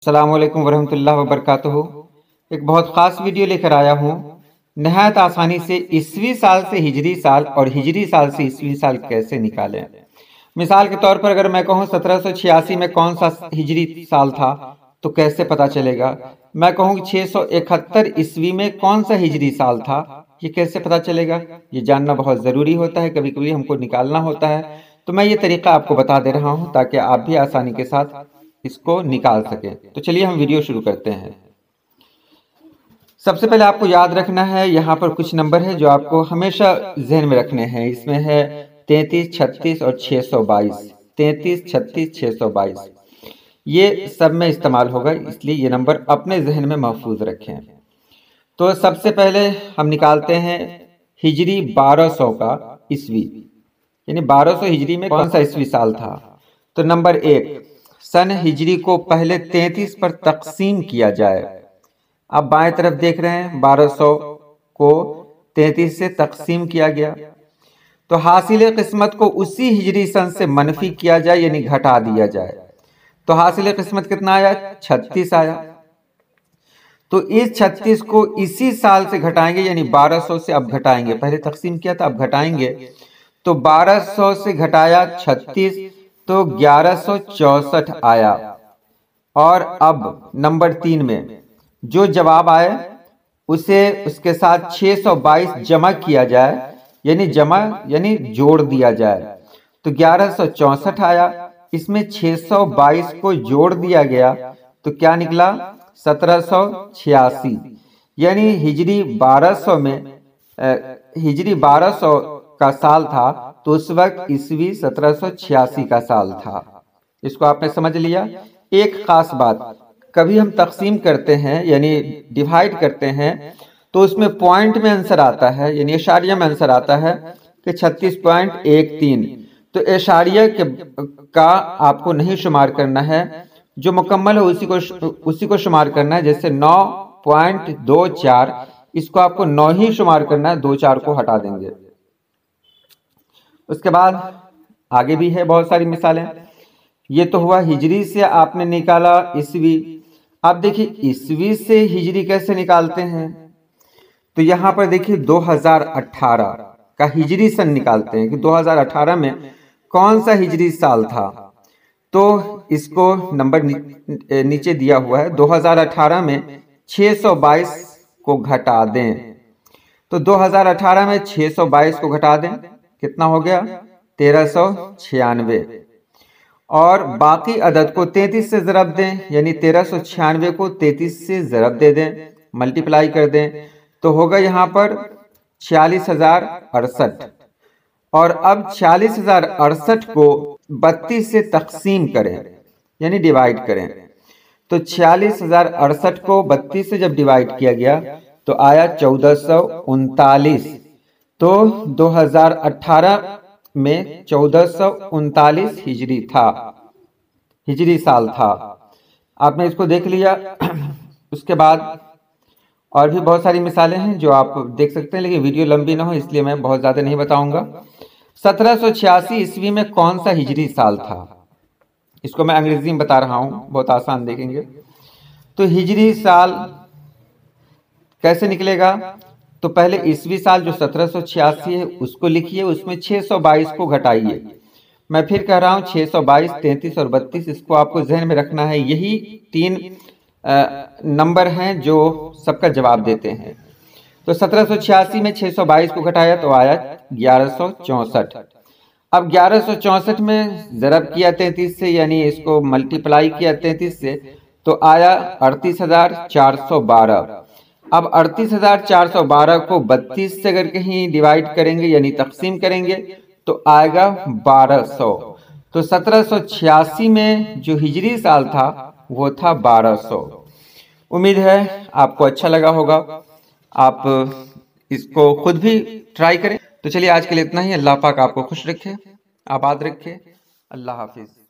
अस्सलाम वालेकुम वरहमतुल्लाहि वबरकातुहू। एक बहुत ख़ास वीडियो लेकर आया हूँ। नहायत आसानी से ईस्वी साल से हिजरी साल और हिजरी साल से ईस्वी साल कैसे निकालें। मिसाल के तौर पर अगर मैं कहूँ 1786 में कौन सा हिजरी साल था तो कैसे पता चलेगा। मैं कहूँ 671 ईस्वी में कौन सा हिजरी साल था, ये कैसे पता चलेगा। ये जानना बहुत ज़रूरी होता है, कभी कभी हमको निकालना होता है। तो मैं ये तरीका आपको बता दे रहा हूँ ताकि आप भी आसानी के साथ इसको निकाल सकें। तो चलिए हम वीडियो शुरू करते हैं। सबसे पहले आपको याद रखना है, यहाँ पर कुछ नंबर है जो आपको हमेशा जहन में रखने हैं। इसमें है 33, 36 और 622। 33, 36, 622 ये सब में इस्तेमाल होगा, इसलिए ये नंबर अपने जहन में महफूज रखें। तो सबसे पहले हम निकालते हैं हिजरी 1200 का ईस्वी, यानी 1200 हिजरी में कौन सा ईस्वी साल था। तो नंबर 1, सन हिजरी को पहले 33 पर तकसीम किया जाए। आप बाएं तरफ देख रहे हैं 1200 को 33 से तकसीम किया गया, तो हासिल किस्मत को उसी हिजरी सन से मनफी किया जाए, यानी घटा दिया जाए। तो हासिल किस्मत कितना आया? 36 आया। तो इस 36 को इसी साल से घटाएंगे, यानी 1200 से अब घटाएंगे। पहले तकसीम किया था, अब घटाएंगे। तो 1200 से घटाया 36 तो 1164 आया। और अब नंबर 3 में जो जवाब आए उसे उसके साथ 622 जमा किया जाए, यानी जोड़ दिया जाए। तो 1164 आया, इसमें 622 को जोड़ दिया गया तो क्या निकला? 1786। यानी हिजरी 1200 में हिजरी 1200 का साल था, तो उस वक्त ईस्वी 1786 का साल था। इसको आपने समझ लिया। एक खास बात, कभी हम तकसीम करते हैं यानी डिवाइड करते हैं तो उसमें पॉइंट में आंसर आता है, यानी इशारिया में आंसर आता है कि 36.13। तो इशारिया का आपको नहीं शुमार करना है, जो मुकम्मल है उसी को शुमार करना है। जैसे 9.24, इसको आपको 9 ही शुमार करना है, 2-4 को हटा देंगे। उसके बाद आगे भी है बहुत सारी मिसालें। ये तो हुआ हिजरी से आपने निकाला ईस्वी। आप देखिए ईस्वी से हिजरी कैसे निकालते हैं। तो यहाँ पर देखिए 2018 का हिजरी सन निकालते हैं कि 2018 में कौन सा हिजरी साल था। तो इसको नंबर नीचे दिया हुआ है। 2018 में 622 को घटा दें। तो 2018 में 622 को घटा दें, कितना हो गया? 1396। और बाकी अदद को 33 से ज़रब दें, यानी 1396 को 33 से ज़रब दे दें, मल्टीप्लाई कर दें, तो होगा यहाँ पर 40,068। और अब 40,068 को 32 से तकसीम करें, यानी डिवाइड करें। तो 40,068 को 32 से जब डिवाइड किया गया तो आया 1439। तो 2018 में 1439 हिजरी साल था। आपने इसको देख लिया। उसके बाद और भी बहुत सारी मिसालें हैं जो आप देख सकते हैं, लेकिन वीडियो लंबी ना हो इसलिए मैं बहुत ज़्यादा नहीं बताऊंगा। 1786 ईस्वी में कौन सा हिजरी साल था, इसको मैं अंग्रेजी में बता रहा हूँ, बहुत आसान देखेंगे। तो हिजरी साल कैसे निकलेगा? तो पहले ईस्वी साल जो 1786 है उसको लिखिए, उसमें 622 को घटाइए। मैं फिर कह रहा हूँ 622, 33 और 32, इसको आपको जहन में रखना है। यही 3 नंबर हैं जो सबका जवाब देते हैं। तो 1786 में 622 को घटाया तो आया 1164। अब 1164 में ज़रब किया 33 से, यानी इसको मल्टीप्लाई किया 33 से, तो आया 38,412। अब 38,412 को 32 से अगर कहीं डिवाइड करेंगे यानी तकसीम करेंगे तो आएगा 1200। तो 1786 में जो हिजरी साल था वो था 1200। उम्मीद है आपको अच्छा लगा होगा, आप इसको खुद भी ट्राई करें। तो चलिए आज के लिए इतना ही। अल्लाह पाक आपको खुश रखे, आबाद रखे। अल्लाह हाफिज।